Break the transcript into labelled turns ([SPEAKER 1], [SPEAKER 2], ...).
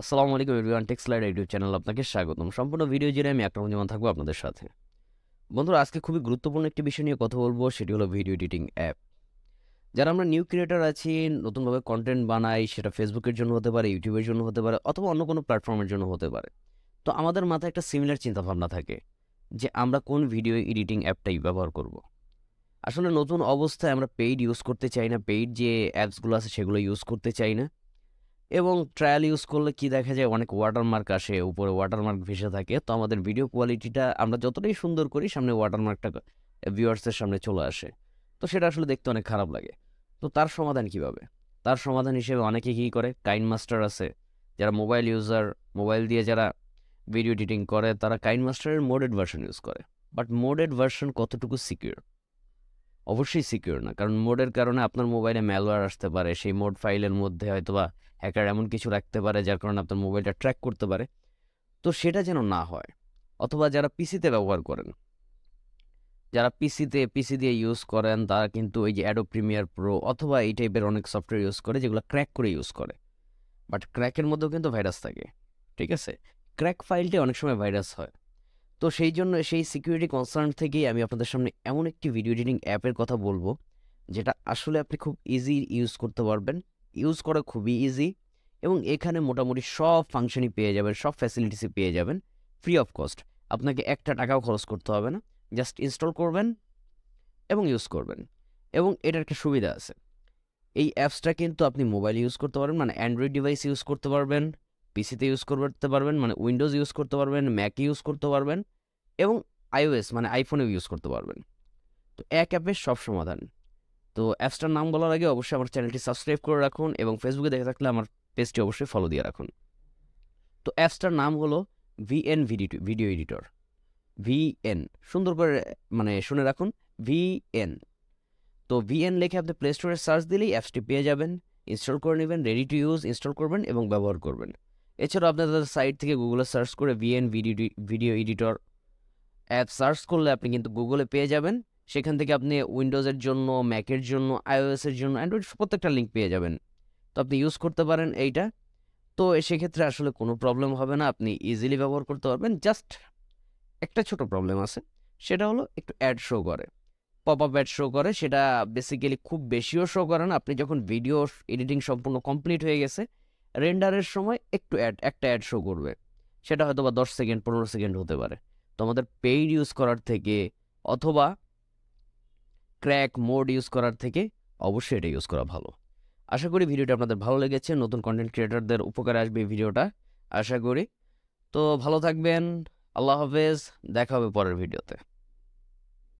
[SPEAKER 1] আসসালামু আলাইকুম everyone, Tech Slide YouTube channel আপনাকে স্বাগতম। সম্পূর্ণ ভিডিও জুড়ে আমি একরকম যেমন থাকবো আপনাদের সাথে। বন্ধুরা, আজকে খুবই গুরুত্বপূর্ণ একটি বিষয় নিয়ে কথা বলবো, সেটি হলো ভিডিও এডিটিং অ্যাপ। যারা আমরা নিউ ক্রিয়েটর আছি, নতুনভাবে কন্টেন্ট বানাই, সেটা ফেসবুকের জন্য হতে পারে, ইউটিউবের জন্য হতে পারে, অথবা অন্য কোনো প্ল্যাটফর্মের জন্য হতে পারে। তো আমাদের মাথায় একটা সিমিলার চিন্তাভাবনা থাকে যে আমরা কোন ভিডিও এডিটিং অ্যাপটাই ব্যবহার করব। আসলে নতুন অবস্থায় আমরা পেইড ইউজ করতে চাই না, পেইড যে অ্যাপসগুলো আছে সেগুলো ইউজ করতে চাই না। এবং ট্রায়াল ইউজ করলে কি দেখা যায়, অনেক ওয়াটারমার্ক আসে, উপরে ওয়াটারমার্ক ভেসে থাকে। তো আমাদের ভিডিও কোয়ালিটিটা আমরা যতটাই সুন্দর করি, সামনে ওয়াটারমার্কটা ভিউয়ার্সের সামনে চলে আসে। তো সেটা আসলে দেখতে অনেক খারাপ লাগে। তো তার সমাধান কিভাবে? তার সমাধান হিসেবে অনেকে কী করে, কাইনমাস্টার আছে। যারা মোবাইল ইউজার, মোবাইল দিয়ে যারা ভিডিও এডিটিং করে, তারা কাইনমাস্টারের মোডেড ভার্সন ইউজ করে। বাট মোডেড ভার্সন কতটুকু সিকিউর? অবশ্যই সিকিউর না, কারণ মোডের কারণে আপনার মোবাইলে ম্যালওয়্যার আসতে পারে। সেই মোড ফাইলের মধ্যে হয়তোবা হ্যাকার এমন কিছু রাখতে পারে যার কারণে আপনার মোবাইলটা ট্র্যাক করতে পারে। তো সেটা যেন না হয়। অথবা যারা পিসিতে ব্যবহার করেন, যারা পিসি দিয়ে ইউজ করেন, তারা কিন্তু এই যে অ্যাডোব প্রিমিয়ার প্রো অথবা এই টাইপের অনেক সফটওয়্যার ইউজ করে যেগুলো ক্র্যাক করে ইউজ করে। বাট ক্র্যাকের মধ্যেও কিন্তু ভাইরাস থাকে। ঠিক আছে? ক্র্যাক ফাইলটি অনেক সময় ভাইরাস হয়। তো সেই জন্য সেই সিকিউরিটি কনসার্ন থেকেই আমি আপনাদের সামনে এমন একটি ভিডিও এডিটিং অ্যাপের কথা বলবো, যেটা আসলে আপনি খুব ইজি ইউজ করতে পারবেন। ইউজ করা খুবই ইজি, এবং এখানে মোটামুটি সব ফাংশনই পেয়ে যাবেন, সব ফ্যাসিলিটিসই পেয়ে যাবেন ফ্রি অফ কস্ট। আপনাকে একটা টাকাও খরচ করতে হবে না। জাস্ট ইনস্টল করবেন এবং ইউজ করবেন। এবং এটার একটা সুবিধা আছে, এই অ্যাপসটা কিন্তু আপনি মোবাইল ইউজ করতে পারবেন, মানে অ্যান্ড্রয়েড ডিভাইস ইউজ করতে পারবেন, পিসিতে ইউজ করতে পারবেন, মানে উইন্ডোজ ইউজ করতে পারবেন, ম্যাক ইউজ করতে পারবেন, এবং আইওএস মানে আইফোনেও ইউজ করতে পারবেন। তো এক অ্যাপের সব সমাধান। তো অ্যাপসটার নাম বলার আগে অবশ্যই আমার চ্যানেলটি সাবস্ক্রাইব করে রাখুন, এবং ফেসবুকে দেখে থাকলে আমার পেজটি অবশ্যই ফলো দিয়ে রাখুন। তো অ্যাপসটার নাম হলো ভিএন ভিডিও এডিটর। ভিএন, সুন্দর করে মানে শুনে রাখুন, ভিএন। তো ভিএন লিখে আপনি প্লে স্টোরে সার্চ দিলেই অ্যাপসটি পেয়ে যাবেন। ইনস্টল করে নেবেন, রেডি টু ইউজ, ইনস্টল করবেন এবং ব্যবহার করবেন। এছাড়াও আপনাদের সাইট থেকে গুগলে সার্চ করে VN video editor app search করলে আপনি কিন্তু গুগলে পেয়ে যাবেন। সেখান থেকে আপনি উইন্ডোজের জন্য, ম্যাকের জন্য, আইওএসের জন্য, অ্যান্ড্রয়েড প্রত্যেকটা লিঙ্ক পেয়ে যাবেন। তো আপনি ইউজ করতে পারেন এইটা। তো সেক্ষেত্রে আসলে কোনো প্রবলেম হবে না, আপনি ইজিলি ব্যবহার করতে পারবেন। জাস্ট একটা ছোট প্রবলেম আছে, সেটা হলো একটু অ্যাড শো করে, পপ আপ অ্যাড শো করে। সেটা বেসিক্যালি খুব বেশিও শো করে না। আপনি যখন ভিডিও এডিটিং সম্পূর্ণ কমপ্লিট হয়ে গেছে, রেন্ডারের সময় একটু একটা অ্যাড শো করবে। সেটা হয়তো বা 10 সেকেন্ড 15 সেকেন্ড হতে পারে। তো আমাদের পেইড ইউজ করার থেকে অথবা ক্র্যাক মোড ইউজ করার থেকে অবশ্যই এটা ইউজ করা ভালো। আশা করি ভিডিওটা আপনাদের ভালো লেগেছে, নতুন কন্টেন্ট ক্রিয়েটরদের উপকারে আসবে এই ভিডিওটা, আশা করি। তো ভালো থাকবেন, আল্লাহ হাফেজ, দেখা হবে পরের ভিডিওতে।